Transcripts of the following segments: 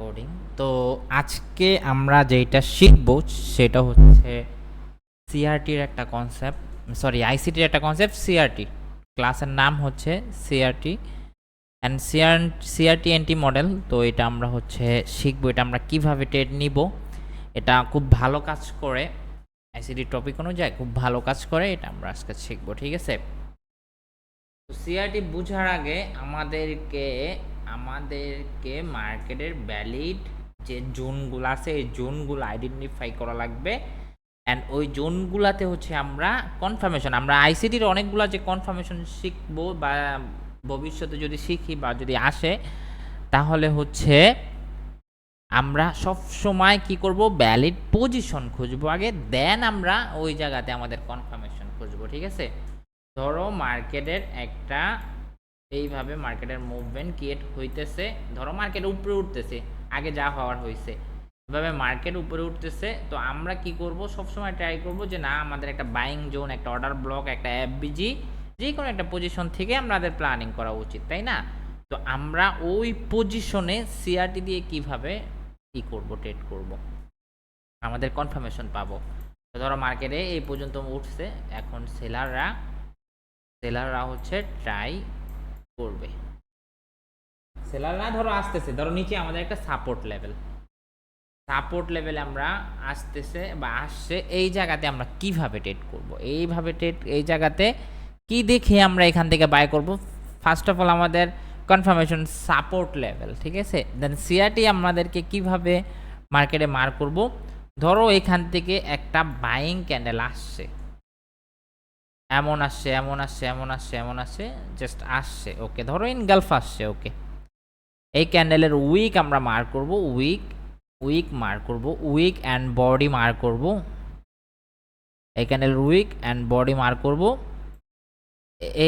Recording. তো আজকে আমরা যেটা শিখব সেটা হচ্ছে সিআরটির একটা কনসেপ্ট, সরি আইসিটির একটা কনসেপ্ট। সিআরটি ক্লাসের নাম হচ্ছে CRT and CRT N T model. তো এটা আমরা হচ্ছে শিখবো, এটা আমরা কিভাবে টেট নিব। এটা খুব ভালো কাজ করে, আইসিটি টপিক অনুযায়ী খুব ভালো কাজ করে, এটা আমরা আজকে শিখবো। ঠিক আছে, তো সিআরটি বোঝার আগে আমাদেরকে মার্কেটের ভ্যালিড যে জোনগুলো আছে এই জোনগুলো আইডেন্টিফাই করা লাগবে। অ্যান্ড ওই জোনগুলাতে হচ্ছে আমরা কনফার্মেশন, আমরা আইসিটির অনেকগুলো যে কনফার্মেশন শিখবো বা ভবিষ্যতে যদি শিখি বা যদি আসে, তাহলে হচ্ছে আমরা সব সময় কি করব, ভ্যালিড পজিশন খুঁজবো আগে, দেন আমরা ওই জায়গাতে আমাদের কনফার্মেশন খুঁজবো। ঠিক আছে, ধরো মার্কেটের একটা এইভাবে মার্কেটের মুভমেন্ট ক্রিয়েট হইতেছে, ধরো মার্কেট উপরে উঠতেছে, আগে যা হওয়ার হয়েছে এভাবে মার্কেট উপরে উঠতেছে। তো আমরা কি করব, সবসময় ট্রাই করব যে না, আমাদের একটা বাইং জোন, একটা অর্ডার ব্লক, একটা এফবিজি, যে কোনো একটা পজিশন থেকে আমাদের প্ল্যানিং করা উচিত, তাই না? তো আমরা ওই পজিশনে সিআরটি দিয়ে কিভাবে কি করব, ট্রেড করব, আমাদের কনফার্মেশন পাবো। তো ধরো মার্কেটে এই পর্যন্ত উঠছে, এখন সেলাররা হচ্ছে ট্রাই করবে, সেলাররা ধরো আসতেছে, ধরো নিচে আমাদের একটা সাপোর্ট লেভেলে আমরা আসতেছে বা আসছে, এই জায়গাতে আমরা কিভাবে ট্রেড করব, এইভাবে ট্রেড, এই জায়গাতে কি দেখে আমরা এখান থেকে বাই করব। ফার্স্ট অফ অল আমাদের কনফার্মেশন সাপোর্ট লেভেল, ঠিক আছে। দেন সিআরটি আমাদেরকে কিভাবে মার্কেটে মার করব, ধরো এখান থেকে একটা বাইং ক্যান্ডেল আসছে, এমন আসছে, এমন আসছে, এমন আসছে, এমন আসছে, জাস্ট আসছে, ওকে, ধরো ইনগালফ আসছে, ওকে। এই ক্যান্ডেলের উইক আমরা মার্ক করব, উইক মার্ক করব, উইক অ্যান্ড বডি মার্ক করব, এই ক্যান্ডেলের উইক অ্যান্ড বডি মার্ক করব।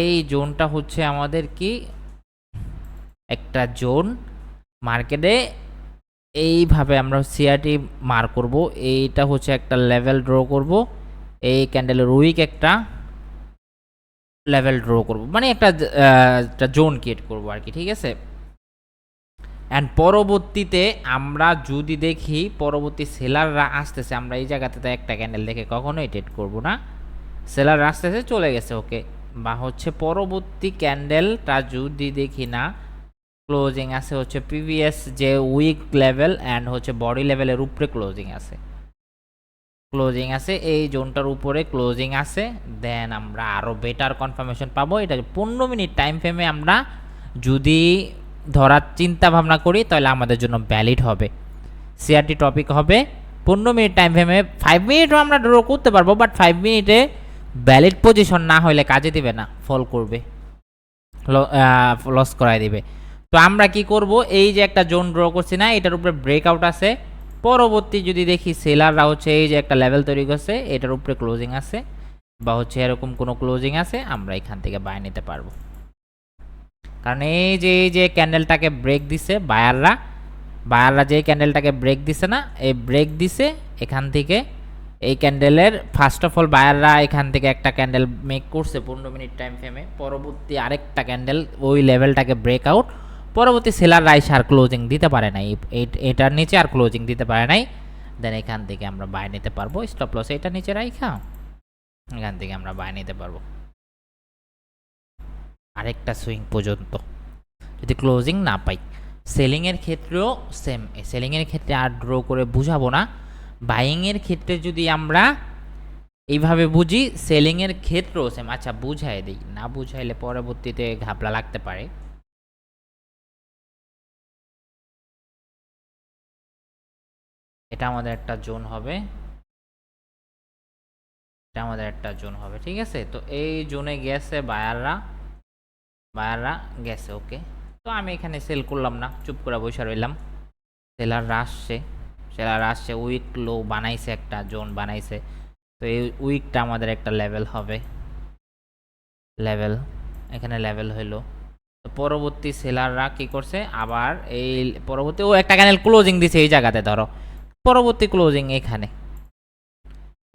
এই জোনটা হচ্ছে আমাদের কি একটা জোন, মার্কেটে এইভাবে আমরা সিআরটি মার্ক করব, এইটা হচ্ছে একটা লেভেল ড্র করব, এই ক্যান্ডেলের উইক একটা লেভেল ড্র করব, মানে একটা জোন ক্রিয়েট করব আর কি, ঠিক আছে। অ্যান্ড পরবর্তীতে আমরা যদি দেখি পরবর্তী সেলাররা আসতেছে, আমরা এই জায়গাতে তো একটা ক্যান্ডেল দেখে কখনোই ট্রেড করব না, সেলার আসতেছে চলে গেছে, ওকে, বা হচ্ছে পরবর্তী ক্যান্ডেলটা যদি দেখি না ক্লোজিং আছে হচ্ছে প্রিভিয়াস যে উইক লেভেল অ্যান্ড হচ্ছে বডি লেভেলের উপরে ক্লোজিং আছে, এই জোনটার উপরে ক্লোজিং আছে, দেন আমরা আরও বেটার কনফার্মেশন পাবো। এটা 15 মিনিট টাইম ফ্রেমে আমরা যদি ধরার চিন্তা ভাবনা করি তাহলে আমাদের জন্য ভ্যালিড হবে, সিআরটি টপিক হবে 15 মিনিট টাইম ফ্রেমে। 5 মিনিটও আমরা ড্র করতে পারবো, বাট 5 মিনিটে ভ্যালিড পজিশন না হলে কাজে দিবে না, ফল করবে, লস করাই দিবে। তো আমরা কি করব, এই যে একটা জোন ড্র করছি না, এটার উপরে ব্রেকআউট আছে, পরবর্তী যদি দেখি সেলাররা হচ্ছে এই যে একটা লেভেল তৈরি করছে, এটার উপরে ক্লোজিং আছে বা হচ্ছে এরকম কোনো ক্লোজিং আছে, আমরা এখান থেকে বাই নিতে পারবো। কারণ এই যে ক্যান্ডেলটাকে ব্রেক দিছে বায়াররা যে ক্যান্ডেলটাকে ব্রেক দিছে না, এই ব্রেক দিছে এখান থেকে, এই ক্যান্ডেলের ফার্স্ট অফ অল বায়াররা এখান থেকে একটা ক্যান্ডেল মেক করছে 15 মিনিট টাইম ফ্রেমে, পরবর্তী আরেকটা ক্যান্ডেল ওই লেভেলটাকে ব্রেক আউট, পরবর্তী সেলাররা এসে আর ক্লোজিং দিতে পারে নাই, এটার নিচে আর ক্লোজিং দিতে পারে নাই, দেন এখান থেকে আমরা বাই নিতে পারবো। স্টপ লস এটা নিচে রাখা এখান থেকে আমরা বাই নিতে পারবো আরেকটা সুইং পর্যন্ত, যদি ক্লোজিং না পাই। সেলিংয়ের ক্ষেত্রেও সেম, সেলিংয়ের ক্ষেত্রে আর ড্র করে বুঝাবো না, বাইংয়ের ক্ষেত্রে যদি আমরা এইভাবে বুঝি, সেলিংয়ের ক্ষেত্রেও সেম। আচ্ছা বুঝাই দিই, না বুঝাইলে পরবর্তীতে ঘাবলা লাগতে পারে। এটা আমাদের একটা জোন হবে, ঠিক আছে। তো এই জোনে গেছে বায়াররা গেছে, ওকে। তো আমি এখানে সেল করলাম না, চুপ করে বসে রইলাম। সেলাররা আসছে উইক লো বানাইছে, একটা জোন বানাইছে, তো এই উইকটা আমাদের একটা লেভেল হবে, এখানে লেভেল হইলো। তো পরবর্তী সেলাররা কি করছে, আবার এই পরবর্তী একটা ক্যান্ডেল ক্লোজিং দিছে এই জায়গাতে, ধরো পরবর্তী ক্লোজিং এখানে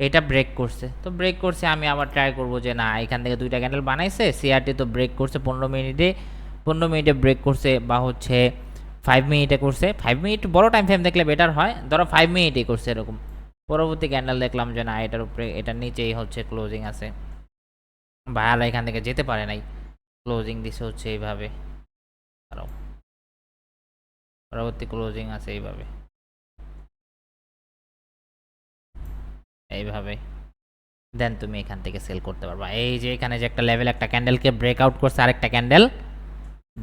এটা ব্রেক করছে, তো ব্রেক করছে, আমি আবার ট্রাই করব যে না, এখান থেকে দুইটা ক্যান্ডেল বানাইছে, সিআরটি তো ব্রেক করছে 15 মিনিটে ব্রেক করছে, বা হচ্ছে 5 মিনিটে করছে, 5 মিনিট বড় টাইম ফ্রেম দেখলে বেটার হয়, ধরো 5 মিনিটে করছে এরকম। পরবর্তী ক্যান্ডেল দেখলাম যে না এটার উপরে, এটার নিচেই হচ্ছে ক্লোজিং আছে, ভাইয়ারা এখান থেকে যেতে পারে নাই, ক্লোজিং দিছে হচ্ছে এইভাবে, পরবর্তী ক্লোজিং আছে এইভাবে, এইভাবে দেন তুমি এখান থেকে সেল করতে পারবা। এই যে এখানে যে একটা লেভেল, একটা ক্যান্ডেলকে ব্রেকআউট করছে আরেকটা ক্যান্ডেল,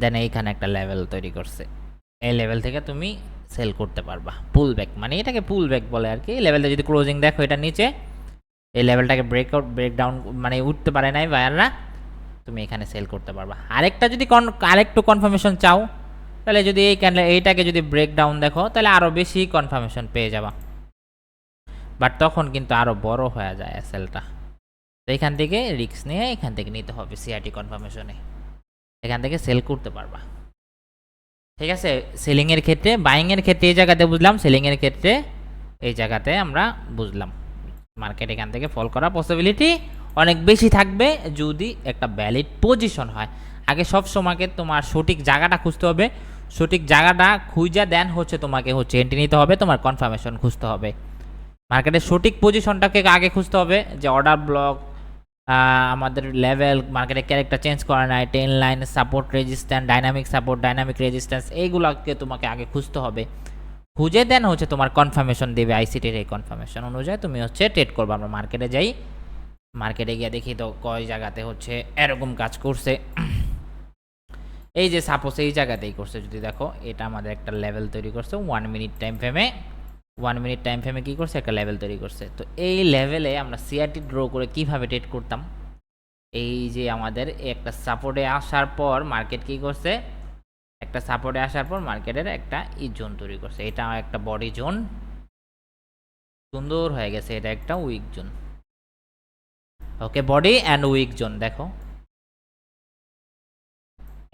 দেন এইখানে একটা লেভেল তৈরি করছে, এই লেভেল থেকে তুমি সেল করতে পারবা। পুল ব্যাক মানে এটাকে পুল ব্যাক বলে আর কি। লেভেলটা যদি ক্লোজিং দেখো এটা নিচে, এই লেভেলটাকে ব্রেকডাউন মানে উঠতে পারে নাই বায়াররা, তুমি এখানে সেল করতে পারবা। আরেকটা যদি আরেকটু কনফার্মেশন চাও, তাহলে যদি এই ক্যান্ডেল এইটাকে যদি ব্রেকডাউন দেখো, তাহলে আরও বেশি কনফার্মেশন পেয়ে যাবা, বাট তখন কিন্তু আরও বড় হয়ে যায় সেলটা। তো এখান থেকে রিস্ক নিয়ে এখান থেকে নিতে হবে সিআরটি কনফার্মেশনে, এখান থেকে সেল করতে পারবা। ঠিক আছে, সেলিংয়ের ক্ষেত্রে, বাইংয়ের ক্ষেত্রে এই জায়গাতে বুঝলাম, সেলিংয়ের ক্ষেত্রে এই জায়গাতে আমরা বুঝলাম। মার্কেট এখান থেকে ফল করার পসিবিলিটি অনেক বেশি থাকবে যদি একটা ভ্যালিড পজিশন হয়। আগে সব সময়কে তোমার সঠিক জায়গাটা খুঁজতে হবে, সঠিক জায়গাটা খুঁজে দেন হচ্ছে তোমাকে হচ্ছে এন্ট্রি নিতে হবে, তোমার কনফার্মেশন খুঁজতে হবে। মার্কেটের সঠিক পজিশনটাকে আগে খুঁজতে হবে, যে অর্ডার ব্লক, আমাদের লেভেল, মার্কেটের ক্যারেক্টার চেঞ্জ করা নাই, ten line, support resistance, dynamic support, dynamic resistance, এইগুলোকে তোমাকে আগে খুঁজতে হবে। খুঁজে দেন হচ্ছে তোমার কনফার্মেশন দেবে, আইসিটির এই কনফার্মেশন অনুযায়ী তুমি হচ্ছে ট্রেড করবে। আমরা মার্কেটে যাই, মার্কেটে গিয়ে দেখি তো কয় জায়গাতে হচ্ছে এরকম কাজ করছে। এই যে সাপোজ এই জায়গাতেই করছে, যদি দেখো এটা আমাদের একটা লেভেল তৈরি করছে 1 মিনিট টাইম ফ্রেমে, 1 মিনিট টাইম ফ্রেমে কী করছে, একটা লেভেল তৈরি করছে। তো এই লেভেলে আমরা সিআরটি ড্র করে কিভাবে ট্রেড করতাম, এই যে আমাদের একটা সাপোর্টে আসার পর মার্কেট কী করছে, একটা সাপোর্টে আসার পর মার্কেটের একটা জোন তৈরি করছে, এটা একটা বডি জোন, সুন্দর হয়ে গেছে, এটা একটা week zone. Okay, body and weak zone দেখো,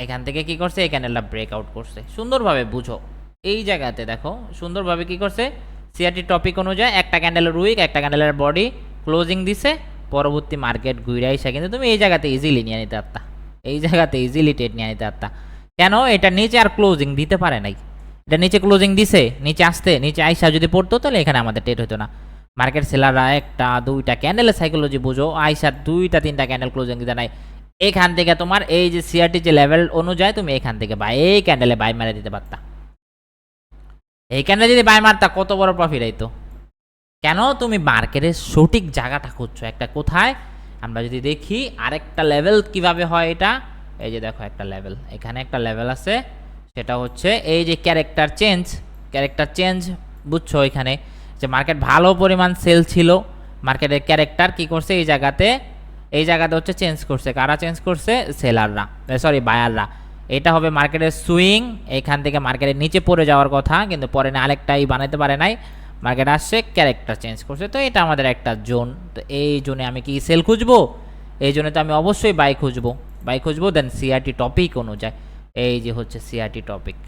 এখান থেকে কি করছে, এই ক্যান্ডেলটা ব্রেকআউট করছে, সুন্দরভাবে বুঝো। এই জায়গাতে দেখো সুন্দরভাবে কি করছে, সিআরটি টপিক অনুযায়ী একটা ক্যান্ডেলের উইক, একটা ক্যান্ডেলের বডি ক্লোজিং দিছে, পরবর্তী মার্কেট ঘুরে আইসা কিন্তু তুমি এই জায়গাতে ইজিলি নিয়ে নিতে পারতা, এই জায়গাতে ইজিলি ট্রেড নিয়ে নিতে পারতা। কেন, এটা নিচে আর ক্লোজিং দিতে পারে নাই, এটা নিচে ক্লোজিং দিছে, নিচে আসতে, নিচে আইসা যদি পড়তো তাহলে এখানে আমাদের ট্রেড হতো না। মার্কেট সেলাররা একটা দুইটা ক্যান্ডেলের সাইকোলজি বুঝো, আইসা দুইটা তিনটা ক্যান্ডেল ক্লোজিং দিতে নাই, এখান থেকে তোমার এই যে সিআরটি যে লেভেল অনুযায়ী তুমি এখান থেকে বাই, এই ক্যান্ডেলে বাই মারে দিতে পারতা, এই ক্যান্ডেলে যদি বাই মারতা কত বড় প্রফিট আইতো। কেন, তুমি মার্কেটের সঠিক জায়গাটা খুঁজছো একটা কোথায়। আমরা যদি দেখি আরেকটা লেভেল কিভাবে হয়, এটা এই যে দেখো একটা লেভেল, এখানে একটা লেভেল আছে, সেটা হচ্ছে এই যে ক্যারেক্টার চেঞ্জ, ক্যারেক্টার চেঞ্জ বুঝছো, এখানে যে মার্কেট ভালো পরিমাণ সেল ছিল, মার্কেটের ক্যারেক্টার কি করছে এই জায়গাতে, এই জায়গাতে হচ্ছে চেঞ্জ করছে, কারা চেঞ্জ করছে, সেলাররা, সরি বায়াররা। এটা হবে মার্কেটের সুইং, এখান থেকে মার্কেটের নিচে পড়ে যাওয়ার কথা, কিন্তু পরে না আরেকটাই বানাতে পারে নাই, মার্কেট আসছে ক্যারেক্টার চেঞ্জ করছে। তো এটা আমাদের একটা জোন, তো এই জোনে আমি কি সেল খুঁজবো, এই জন্য তো আমি অবশ্যই বাই খুঁজবো, বাই খুঁজবো, দেন সিআরটি টপিক অনুযায়ী, এই যে হচ্ছে সিআরটি টপিক।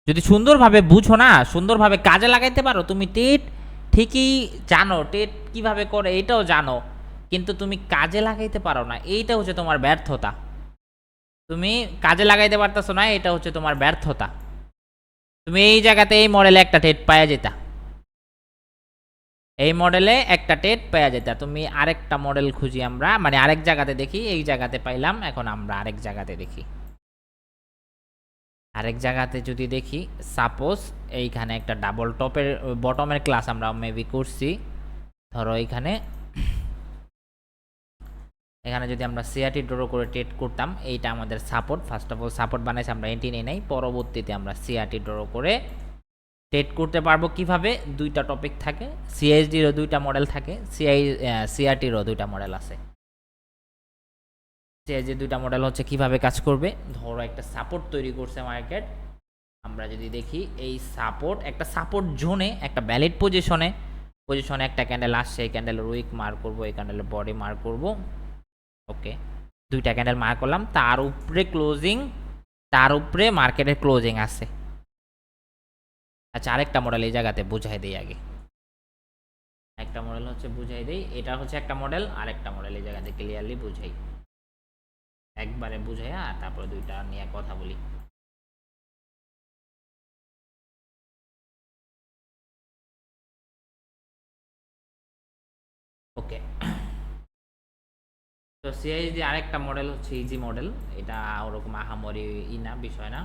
যদি সুন্দরভাবে বুঝো না, সুন্দরভাবে কাজে লাগাইতে পারো, তুমি টেট ঠিকই জানো, টেট কিভাবে করে এটাও জানো, কিন্তু তুমি কাজে লাগাইতে পারো না, এইটা হচ্ছে তোমার ব্যর্থতা। তুমি কাজে লাগাইতে পারতেছো না, এটা হচ্ছে তোমার ব্যর্থতা। তুমি এই জায়গাতে এই মডেলে একটা টেট পাওয়া যেতা, এই মডেলে একটা টেট পাওয়া যেতা, তুমি আরেকটা মডেল খুঁজি আমরা, মানে আরেক জায়গাতে দেখি, এই জায়গাতে পাইলাম, এখন আমরা আরেক জায়গাতে দেখি, আরেক জায়গাতে যদি দেখি, সাপোজ এইখানে একটা ডাবল টপের বটমের ক্লাস আমরা মেবি করছি, ধরো এইখানে, এখানে যদি আমরা সিআরটি ড্র করে ট্রেড করতাম, এইটা আমাদের support, first of all support বানাইছে, আমরা এন্ট্রি নিয়ে নেই, পরবর্তীতে আমরা সিআরটি ড্র করে ট্রেড করতে পারবো কিভাবে, দুইটা টপিক থাকে, সিএসডিরও দুইটা মডেল থাকে, সিআরটিরও দুইটা মডেল আছে। সিএসডি দুইটা মডেল হচ্ছে কিভাবে কাজ করবে, ধরো একটা সাপোর্ট তৈরি করছে মার্কেট, আমরা যদি দেখি এই সাপোর্ট, একটা সাপোর্ট জোনে, একটা ভ্যালিড পজিশনে একটা ক্যান্ডেল আসছে, এই ক্যান্ডেলের উইক মার্ক করবো, এই ক্যান্ডেলের বডি মার্ক করবো, ওকে, দুইটা ক্যান্ডেল মার্ক করলাম, তার উপরে ক্লোজিং, তার উপরে মার্কেটের ক্লোজিং আছে। আচ্ছা, আরেকটা মডেল এই জায়গাতে বুঝাই দিই আগে, একটা মডেল হচ্ছে বুঝাই দিই, এটা হচ্ছে একটা মডেল, আরেকটা মডেল এই জায়গাতে ক্লিয়ারলি বুঝাই, একবারে বুঝাইয়া তারপরে দুইটা নিয়ে কথা বলি। ওকে, তো সিআইএসডি আরেকটা মডেল হচ্ছে ইজি মডেল। এটা ওরকম আহামরি না, বিষয় না,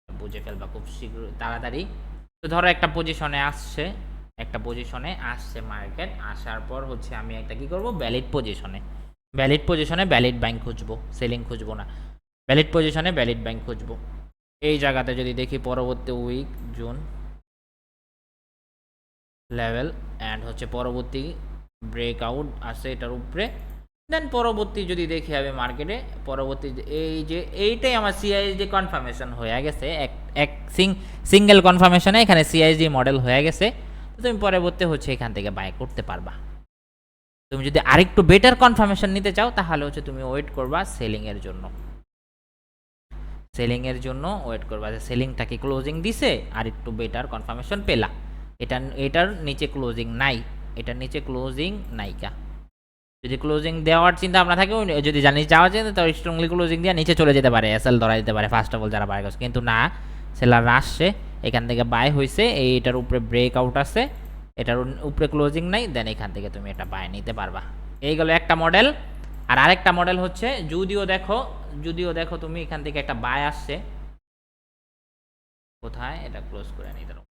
বুঝে ফেলবা খুব শীঘ্র তাড়াতাড়ি। তো ধরো একটা পজিশনে আসছে, মার্কেট আসার পর হচ্ছে আমি একটা কি করব, ভ্যালিড পজিশনে ভ্যালিড বাইং খুঁজবো, সেলিং খুঁজবো না, ভ্যালিড পজিশনে ভ্যালিড বাইং খুঁজবো। এই জায়গাতে যদি দেখি পরবর্তী উইক জুন লেভেল অ্যান্ড হচ্ছে পরবর্তী ব্রেকআউট আসে এটার উপরে, দেন পরবর্তী যদি দেখি আমি মার্কেটে পরবর্তী এই যে এইটাই আমার সিআইএসডি কনফার্মেশন হয়ে গেছে, এক সিঙ্গেল কনফার্মেশনে এখানে সিআইএসডি মডেল হয়ে গেছে। তো তুমি পরবর্তী হচ্ছে এখান থেকে বাই করতে পারবা। তুমি যদি আরেকটু বেটার কনফার্মেশন নিতে চাও তাহলে হচ্ছে তুমি ওয়েট করবা সেলিংয়ের জন্য, ওয়েট করবা যে সেলিংটা কি ক্লোজিং দিছে আর একটু বেটার কনফার্মেশন পেলা। এটার নিচে ক্লোজিং নাই, নাইকা। যদি ক্লোজিং দেওয়ার চিন্তা ভাবনা থাকে, যদি জানিস যাওয়ার চিন্তা, তো স্ট্রংলি ক্লোজিং দিয়ে নিচে চলে যেতে পারে, এসএল ধরা যেতে পারে ফার্স্ট অফ অল যারা বাই করছে। কিন্তু না, সেলার আসছে, এখান থেকে বাই হয়েছে, এইটার উপরে ব্রেকআউট আছে, এটার উপরে ক্লোজিং নাই, দেন এখান থেকে তুমি এটা বাই নিতে পারবা। এই গেল একটা মডেল। আর আরেকটা মডেল হচ্ছে যদিও দেখো তুমি এখান থেকে একটা বাই আসছে, কোথায় এটা ক্লোজ করে নিতে পারো,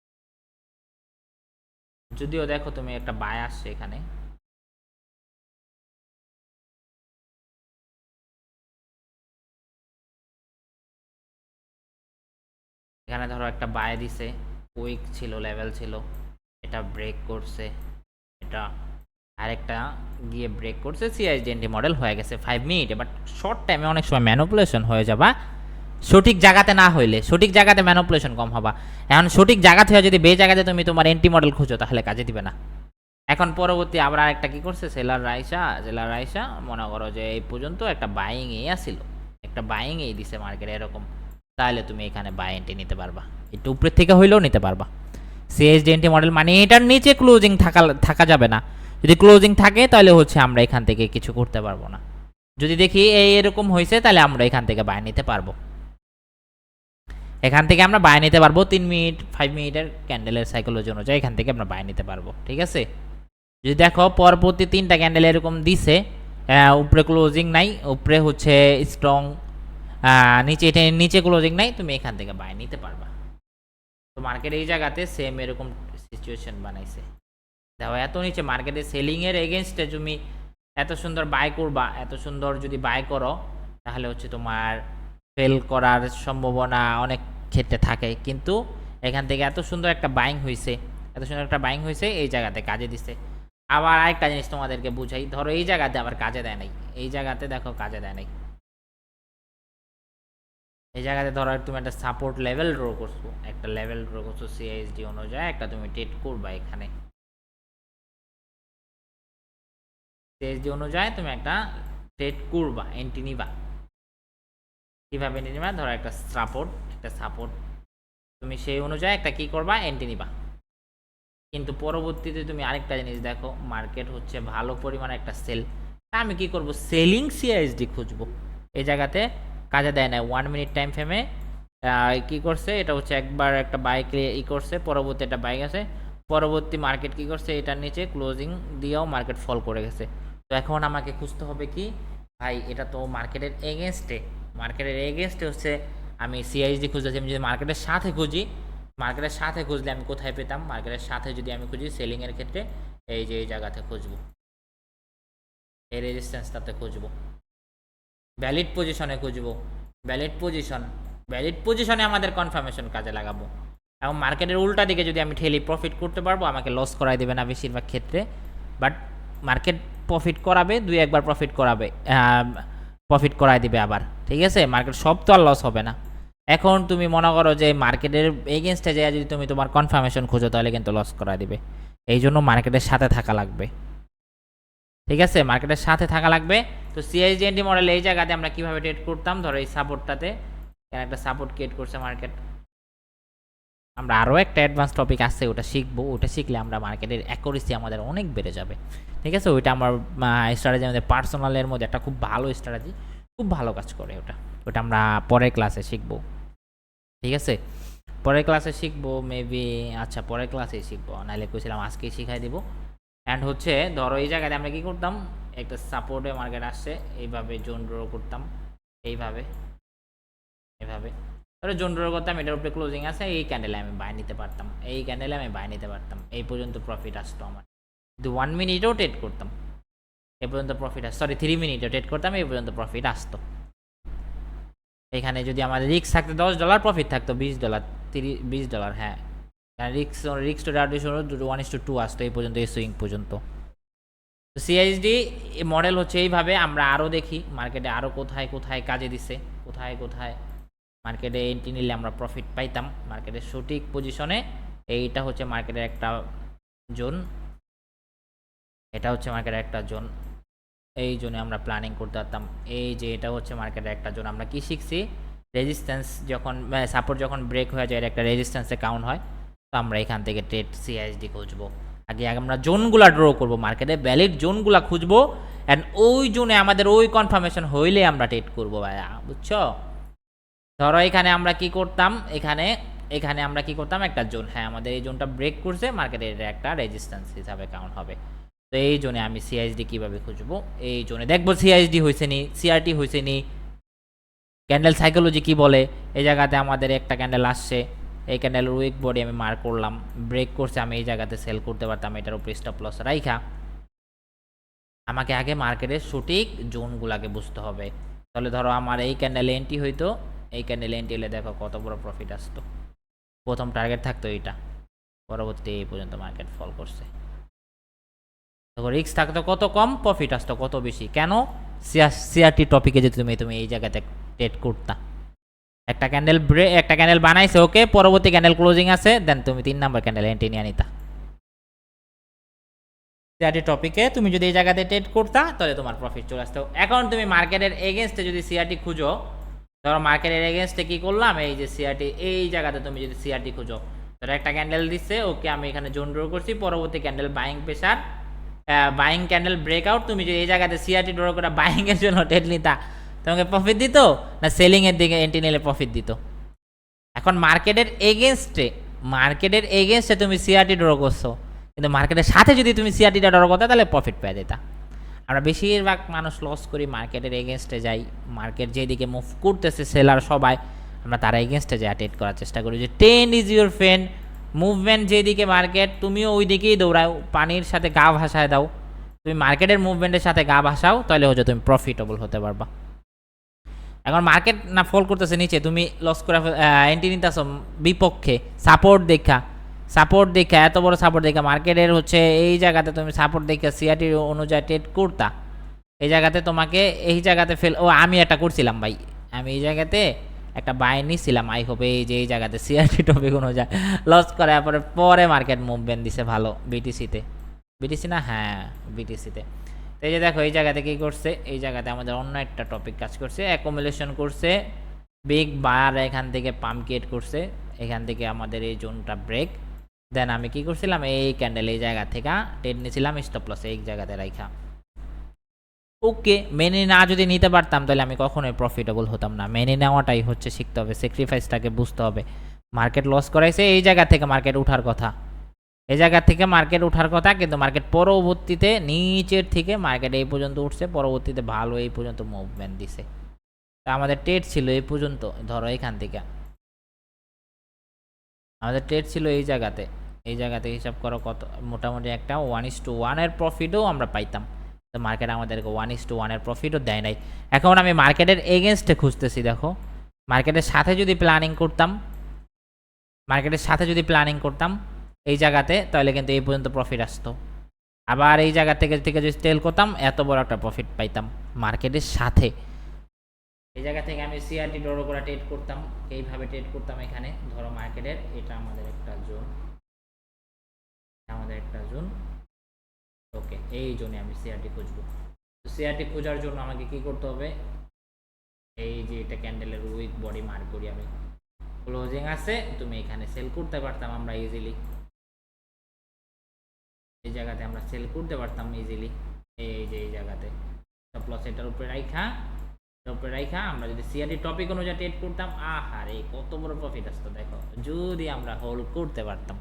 যদিও দেখো তুমি একটা বাই আসছে এখানে, এখানে ধরো একটা বাই দিছে, উইক ছিল, লেভেল ছিল, এটা ব্রেক করছে, এটা আরেকটা গিয়ে ব্রেক করছে, সিআইএসডি মডেল হয়ে গেছে 5 মিনিটে। বাট শর্ট টাইমে অনেক সময় ম্যানিপুলেশন হয়ে যাবা, সঠিক জায়গাতে না হইলে, সঠিক জায়গাতে ম্যানিপুলেশন কম হবা। এখন সঠিক জায়গাতে হয়ে যদি বে জায়গাতে তুমি তোমার এন্টি মডেল খুঁজো তাহলে কাজে দিবে না। এখন পরবর্তী আবার আরেকটা কি করছে, সেলার রাইসা মনে করো যে এই পর্যন্ত একটা বাইং এই আসিল, একটা বাইং এই দিছে মার্কেটে এরকম, তাহলে তুমি এখানে বাই এন্ট্রি নিতে পারবা, একটু উপরের থেকে হইলেও নিতে পারবা। সিএসডি এন্ট্রি মডেল মানে এটার নিচে ক্লোজিং থাকা যাবে না, যদি ক্লোজিং থাকে তাহলে হচ্ছে আমরা এখান থেকে কিছু করতে পারবো না। যদি দেখি এরকম হয়েছে তাহলে আমরা এখান থেকে বাই নিতে পারবো, 3 মিনিট 5 মিনিটের ক্যান্ডেলের সাইকোলজি অনুযায়ী এখান থেকে আমরা বাই নিতে পারবো। ঠিক আছে, যদি দেখো পরবর্তী 3টা ক্যান্ডেল এরকম দিছে, উপরে ক্লোজিং নাই, উপরে হচ্ছে স্ট্রং, নিচে ক্লোজিং নাই, তুমি এখান থেকে বাই নিতে পারবা। তো মার্কেট এই জায়গাতে সেম এরকম সিচুয়েশন বানাইছে, দেখো এত নিচে মার্কেটে সেলিংয়ের এগেনস্টে তুমি এত সুন্দর বাই করবা, এত সুন্দর যদি বাই করো তাহলে হচ্ছে তোমার ফেল করার সম্ভাবনা অনেক ক্ষেত্রে থাকে। কিন্তু এখান থেকে এত সুন্দর একটা বাইং হয়েছে, এই জায়গাতে কাজে দিছে। আবার আরেকটা জিনিস তোমাদেরকে বুঝাই, ধরো এই জায়গাতে আবার কাজে দেয় নাই, এই জায়গাতে দেখো কাজে দেয় নাই, এই জায়গাতে ধরো তুমি একটা সাপোর্ট লেভেল ড্র করছো, সিআইএসডি অনুযায়ী একটা তুমি ট্রেড করবা, এখানে সিআইএসডি অনুযায়ী তুমি একটা ট্রেড করবা, এন্ট্রি নিবা। কিভাবে নিবা, ধরো একটা সাপোর্ট তুমি সেই অনুযায়ী একটা কি করবা, এন্ট্রি নিবা। কিন্তু পরবর্তীতে তুমি আরেকটা জিনিস দেখো, মার্কেট হচ্ছে ভালো পরিমাণে একটা সেল, তা আমি কি করব, সেলিং সিআইএসডি খুঁজবো। এই জায়গাতে কাজে দেয় না, 1 মিনিট টাইম ফ্রেমে কি করছে, এটা হচ্ছে একবার একটা বাইক করছে, পরবর্তী একটা বাইক আছে, পরবর্তী মার্কেট কি করছে, এটার নিচে ক্লোজিং দিয়েও মার্কেট ফল করে গেছে। তো এখন আমাকে খুঁজতে হবে কি, ভাই এটা তো মার্কেটের এগেনস্টে হচ্ছে আমি সিআইএসডি খুঁজতেছি। আমি যদি মার্কেটের সাথে খুঁজলে আমি কোথায় পেতাম, মার্কেটের সাথে যদি আমি খুঁজি সেলিংয়ের ক্ষেত্রে এই যে এই জায়গাতে খুঁজবো, এই রেজিস্ট্যান্সটাতে খুঁজবো, ভ্যালিড পজিশনে আমাদের কনফার্মেশন কাজে লাগাবো। এবং মার্কেটের উল্টা দিকে যদি আমি ঠেলি প্রফিট করতে পারবো, আমাকে লস করাই দেবে না বেশিরভাগ ক্ষেত্রে, বাট মার্কেট প্রফিট করাবে, 2-1বার প্রফিট করাই দিবে আবার। ঠিক আছে, মার্কেট সব তো আর লস হবে না। এখন তুমি মনে করো যে মার্কেটের এগেনস্টে যায় যদি তুমি তোমার কনফার্মেশন খোঁজো তাহলে কিন্তু লস করাই দিবে, এই জন্য মার্কেটের সাথে থাকা লাগবে। ঠিক আছে, মার্কেটের সাথে থাকা লাগবে। তো সিআইএসডি মডেল এই জায়গাতে আমরা কিভাবে ট্রেড করতাম, ধরো এই সাপোর্টটাতে একটা সাপোর্ট ক্রিয়েট করছে মার্কেট, আমরা আরও একটা অ্যাডভান্স টপিক আসছে, ওটা শিখবো, ওটা শিখলে আমরা মার্কেটের অ্যাকুরেসি আমাদের অনেক বেড়ে যাবে। ঠিক আছে, ওইটা আমার স্ট্র্যাটেজি, আমাদের পার্সোনালের মধ্যে একটা খুব ভালো স্ট্র্যাটেজি, খুব ভালো কাজ করে ওটা আমরা পরের ক্লাসে শিখবো। ঠিক আছে, পরের ক্লাসে শিখবো মেবি, আচ্ছা পরের ক্লাসেই শিখবো, নাহলে কইছিলাম আজকেই শিখাই দিব। অ্যান্ড হচ্ছে ধরো এই জায়গাতে আমরা কি করতাম, একটা সাপোর্টে মার্কেট আসছে, এইভাবে জোন ড্র করতাম, এইভাবে এভাবে ধরো জোন ড্র করতাম, এটার উপরে ক্লোজিং আছে, এই ক্যান্ডেলে আমি বাই নিতে পারতাম, এই ক্যান্ডেলে আমি বাই নিতে পারতাম, এই পর্যন্ত প্রফিট আসতো আমার। যদি 1 মিনিটেও ট্রেড করতাম এই পর্যন্ত প্রফিট আসতো, সরি 3 মিনিটেও ট্রেড করতাম এই পর্যন্ত প্রফিট আসতো। এখানে যদি আমাদের রিস্ক থাকতো $10, প্রফিট থাকতো $20, $20, হ্যাঁ, রিক্স টু ডাউটি 1:2 আসতো এই পর্যন্ত, এই সুইং পর্যন্ত। তো সিআইএসডি মডেল হচ্ছে এইভাবে। আমরা আরও দেখি মার্কেটে আরও কোথায় কোথায় কাজে দিছে, কোথায় কোথায় মার্কেটে এন্ট্রি নিলে আমরা প্রফিট পাইতাম মার্কেটের সঠিক পজিশনে। এইটা হচ্ছে মার্কেটের একটা জোন, এটা হচ্ছে মার্কেটের একটা জোন, এই জোনে আমরা প্ল্যানিং করতে পারতাম। এই যে এটা হচ্ছে মার্কেটের একটা জোন। আমরা কি শিখছি, রেজিস্ট্যান্স যখন সাপোর্ট যখন ব্রেক হয়ে যায়, এটা একটা রেজিস্ট্যান্সে কাউন্ট হয়। তো আমরা এখান থেকে ট্রেড সিআইএসডি খুঁজবো। আগে আমরা জোনগুলা ড্র করবো, মার্কেটে ভ্যালিড জোনগুলা খুঁজবো, অ্যান্ড ওই জোনে আমাদের ওই কনফার্মেশন হইলে আমরা ট্রেড করবো ভাইয়া, বুঝছো? ধরো এখানে আমরা কি করতাম, এখানে এখানে আমরা কি করতাম, একটা জোন, হ্যাঁ আমাদের এই জোনটা ব্রেক করছে, মার্কেটের একটা রেজিস্ট্যান্স হিসাবে কাউন্ট হবে। তো এই জোনে আমি সিআইএসডি কিভাবে খুঁজবো, এই জোনে দেখবো সিআইএসডি হয়েছে নি, সিআরটি হয়েছে নি, ক্যান্ডেল সাইকোলজি কি বলে। এই জায়গাতে আমাদের একটা ক্যান্ডেল আসছে, এই ক্যান্ডেলের উইক বডি আমি মার্ক করলাম, ব্রেক করছে, আমি এই জায়গাতে সেল করতে পারতাম, এটার উপরে স্টপ লস রাইখা। আমাকে আগে মার্কেটের সঠিক জোনগুলাকে বুঝতে হবে। তাহলে ধরো আমার এই ক্যান্ডেলে এন্ট্রি হইতো, এই ক্যান্ডেলে এন্ট্রি হলে দেখো কত বড় প্রফিট আসতো। প্রথম টার্গেট থাকতো এইটা, পরবর্তী এই পর্যন্ত মার্কেট ফল করছে। তখন রিস্ক থাকতো কত কম, প্রফিট আসতো কত বেশি। কেন? সিআরটি টপিকে যে তুমি তুমি এই জায়গাতে ট্রেড করতা, একটা ক্যান্ডেল বানাইছে, ওকে, পরবর্তী ক্যান্ডেল ক্লোজিং আছে, দেন তুমি 3 নাম্বার ক্যান্ডেল এন্ট্রি নিয়ে নিতা। সিআরটি টপিকে তুমি যদি এই জায়গাতে ট্রেড করতা তাহলে তোমার প্রফিট চলে আসতো। এখন তুমি মার্কেটের এগেনস্টে যদি সিআরটি খুঁজো, ধরো মার্কেটের এগেনস্টে কি করলাম, এই যে সিআরটি, এই জায়গাতে তুমি যদি সিআরটি খুঁজো, ধরো একটা ক্যান্ডেল দিচ্ছে, ওকে, আমি এখানে জোন ড্র করছি, পরবর্তী candle buying pressure, buying candle breakout, তুমি যদি এই জায়গাতে সিআরটি ড্র করে বাইং এর জন্য ট্রেড নিতা, তোমাকে প্রফিট দিত না সেলিং এর দিকে এন্ট্রি নিলে প্রফিট দিত? এখন মার্কেটের এগেনস্টে তুমি সিআরটি ড্র করছো, কিন্তু মার্কেটের সাথে যদি তুমি সিআরটিটা ড্র করতে তাহলে প্রফিট পেয়ে যেতা। আমরা বেশিরভাগ মানুষ লস করি, মার্কেটের এগেনস্টে যাই, মার্কেট যেদিকে মুভ করতেছে সেলার সবাই, আমরা তারা এগেনস্টে যাই ট্রেড করার চেষ্টা করি। যে trend is your friend, movement যেদিকে মার্কেট তুমিও ওই দিকেই দৌড়াও, পানির সাথে গা ভাসায় দাও। তুমি মার্কেটের মুভমেন্টের সাথে গা ভাসাও, তাহলে হচ্ছে তুমি প্রফিটেবল হতে পারবা। এখন মার্কেট না ফল করতেছে নিচে, তুমি লস করে এন্ট্রি নিতেছ বিপক্ষে, সাপোর্ট দেখা এত বড় সাপোর্ট দেখা মার্কেটের হচ্ছে এই জায়গাতে তুমি সাপোর্ট দেখা সিআরটি অনুযায়ী ট্রেড করতা, এই জায়গাতে তোমাকে এই জায়গাতে আমি একটা করছিলাম ভাই, আমি এই জায়গাতে একটা বাই নিছিলাম, আই হোপ এই যে এই জায়গাতে সিআরটি টপিক অনুযায়ী লস করার পরে মার্কেট মুভমেন্ট দিছে ভালো বিটিসি না, হ্যাঁ বিটিসিতে। তো এই যে দেখো এই জায়গাতে কী করছে, এই জায়গাতে আমাদের অন্য একটা টপিক কাজ করছে, অ্যাকুমুলেশন করছে, বিগ বায়ার এখান থেকে পাম্প ক্রিয়েট করছে, এখান থেকে আমাদের এই জোনটা ব্রেক, দেন আমি কি করছিলাম, এই ক্যান্ডেল এই জায়গা থেকে ট্রেড নিয়েছিলাম স্টপ লস এই জায়গাতে রাখা। ওকে, মেনে না যদি নিতে পারতাম তাহলে আমি কখনোই প্রফিটেবল হতাম না। মেনে নেওয়াটাই হচ্ছে শিখতে হবে, স্যাক্রিফাইসটাকে বুঝতে হবে। মার্কেট লস করাইছে, এই জায়গা থেকে মার্কেট উঠার কথা, এই জায়গা থেকে মার্কেট উঠার কথা, কিন্তু মার্কেট পরবর্তীতে নিচের থেকে মার্কেট এই পর্যন্ত উঠছে, পরবর্তীতে ভালো এই পর্যন্ত মুভমেন্ট দিছে। তা আমাদের ট্রেড ছিল এই পর্যন্ত, ধরো এখান থেকে আমাদের ট্রেড ছিল এই জায়গাতে হিসাব করো কত, মোটামুটি একটা 1:1 এর প্রফিটও আমরা পাইতাম। তো মার্কেট আমাদেরকে 1:1 এর প্রফিটও দেয় নাই। এখন আমি মার্কেটের এগেনস্টে খুঁজতেছি, দেখো মার্কেটের সাথে যদি প্ল্যানিং করতাম এই জায়গাতে, তাহলে কিন্তু এই পর্যন্ত প্রফিট আসতো। আবার এই জায়গা থেকে যদি সেল করতাম এত বড় একটা প্রফিট পাইতাম মার্কেটের সাথে। এই জায়গা থেকে আমি সিআরটি ড্র করে ট্রেড করতাম, এইভাবে ট্রেড করতাম। এখানে ধরো মার্কেটের এটা আমাদের একটা জোন, ওকে, এই জোনে আমি সিআরটি খুঁজবো। তো সিআরটি খোঁজার জন্য আমাকে কি করতে হবে, এই যে এটা ক্যান্ডেলের উইক বডি মার্ক করি আমি, ক্লোজিং আছে, তুমি এখানে সেল করতে পারতাম আমরা ইজিলি, এই জায়গাতে আমরা সেল করতে পারতাম ইজিলি, এই যে এই জায়গাতে স্টপ লস এটার উপরে রাইখা আমরা যদি সিআরটি টপিক অনুযায়ী ট্রেড করতাম, আহারে কত বড় প্রফিট আসতো দেখো, যদি আমরা হোল্ড করতে পারতাম।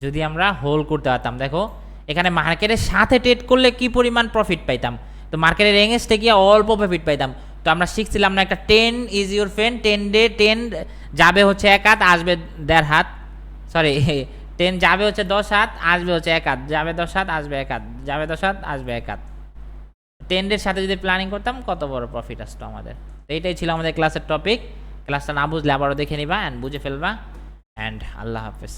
যদি আমরা হোল্ড করতে পারতাম। দেখো এখানে মার্কেটের সাথে ট্রেড করলে কি পরিমাণ প্রফিট পাইতাম, তো মার্কেটের রেঞ্জে গিয়ে অল্প প্রফিট পাইতাম। তো আমরা শিখছিলাম না একটা 10 ইজ ইউর ফ্রেন্ড, 10 ডে 10 যাবে হচ্ছে 1 হাত আসবে 1.5 হাত, সরি 10 যাবে হচ্ছে 10 হাত আসবে হচ্ছে 1 হাত, যাবে 10 হাত আসবে 1 হাত, যাবে 10 হাত আসবে 1 হাত। 10 ডের সাথে যদি প্ল্যানিং করতাম কত বড় প্রফিট আসতো আমাদের। তো এইটাই ছিল আমাদের ক্লাসের টপিক। ক্লাসটা না বুঝলে আবারও দেখে নিবা অ্যান্ড বুঝে ফেলবা। অ্যান্ড আল্লাহ হাফেজ।